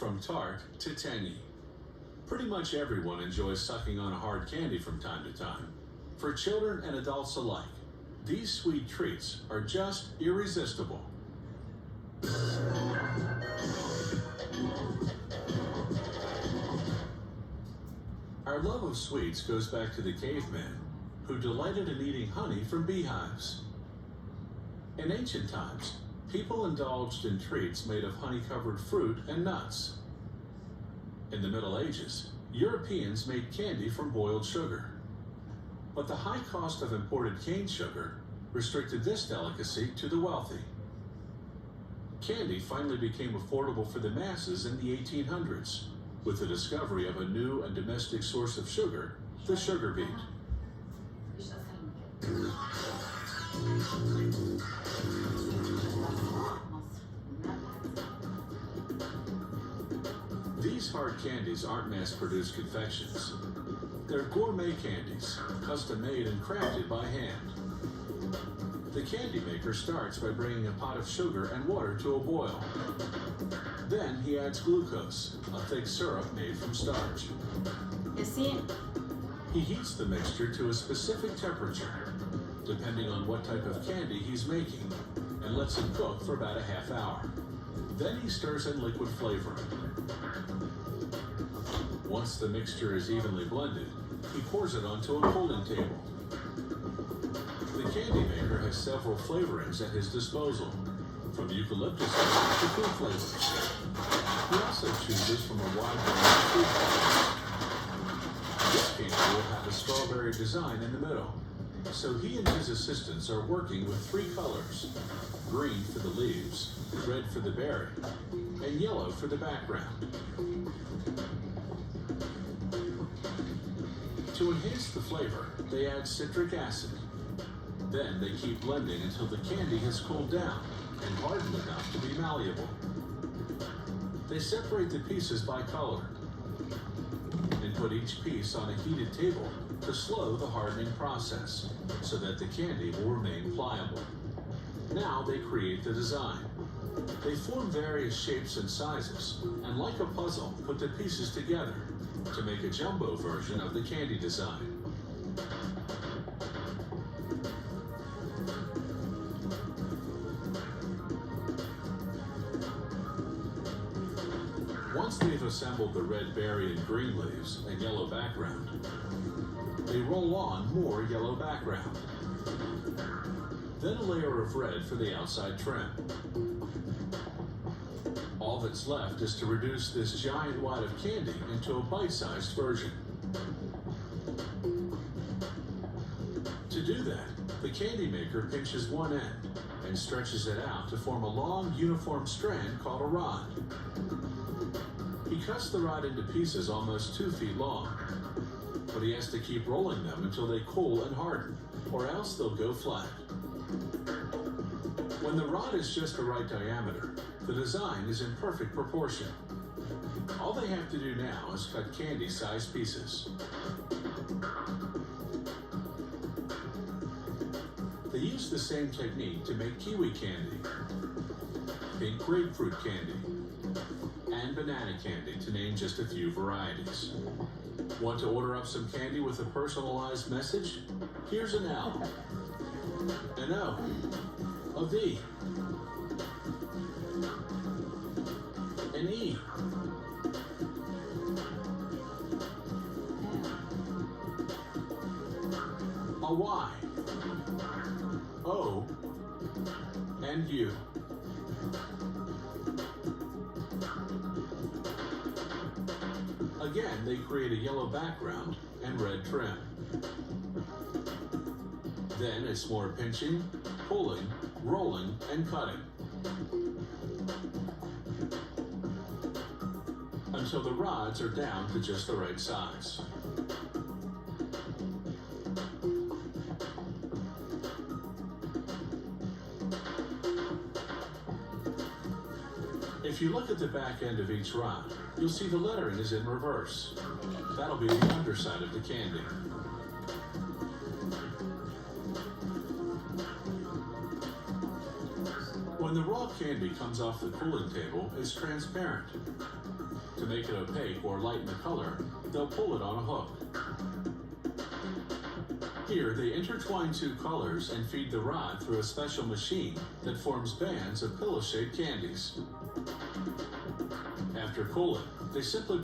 From tart to tangy, pretty much everyone enjoys sucking on a hard candy from time to time. For children and adults alike, these sweet treats are just irresistible. Our love of sweets goes back to the caveman, who delighted in eating honey from beehives. In ancient times, people indulged in treats made of honey-covered fruit and nuts. In the Middle Ages, Europeans made candy from boiled sugar. But the high cost of imported cane sugar restricted this delicacy to the wealthy. Candy finally became affordable for the masses in the 1800s, with the discovery of a new and domestic source of sugar, the sugar beet. These hard candies aren't mass-produced confections. They're gourmet candies, custom-made and crafted by hand. The candy maker starts by bringing a pot of sugar and water to a boil. Then he adds glucose, a thick syrup made from starch. He heats the mixture to a specific temperature, depending on what type of candy he's making, and lets it cook for about a half hour. Then he stirs in liquid flavoring. Once the mixture is evenly blended, he pours it onto a cooling table. The candy maker has several flavorings at his disposal, from eucalyptus to fruit flavors. He also chooses from a wide range of fruit flavors. This candy will have a strawberry design in the middle, so he and his assistants are working with 3 colors: green for the leaves, red for the berry, and yellow for the background. To enhance the flavor, they add citric acid. Then they keep blending until the candy has cooled down and hardened enough to be malleable. They separate the pieces by color and put each piece on a heated table to slow the hardening process so that the candy will remain pliable. Now they create the design. They form various shapes and sizes, and like a puzzle, put the pieces together to make a jumbo version of the candy design. Once they've assembled the red berry and green leaves and yellow background, they roll on more yellow background. Then a layer of red for the outside trim. All that's left is to reduce this giant wad of candy into a bite-sized version. To do that, the candy maker pinches one end and stretches it out to form a long, uniform strand called a rod. He cuts the rod into pieces almost 2 feet long, but he has to keep rolling them until they cool and harden, or else they'll go flat. When the rod is just the right diameter, the design is in perfect proportion. All they have to do now is cut candy-sized pieces. They use the same technique to make kiwi candy, pink grapefruit candy, and banana candy, to name just a few varieties. Want to order up some candy with a personalized message? Here's an L, an O, a V, an E, a Y, O, and U. Again, they create a yellow background and red trim. Then it's more pinching, pulling, rolling, and cutting, until the rods are down to just the right size. If you look at the back end of each rod, you'll see the lettering is in reverse. That'll be the underside of the candy. When the raw candy comes off the cooling table, it's transparent. To make it opaque or lighten the color, they'll pull it on a hook. Here, they intertwine two colors and feed the rod through a special machine that forms bands of pillow-shaped candies. After cooling, they simply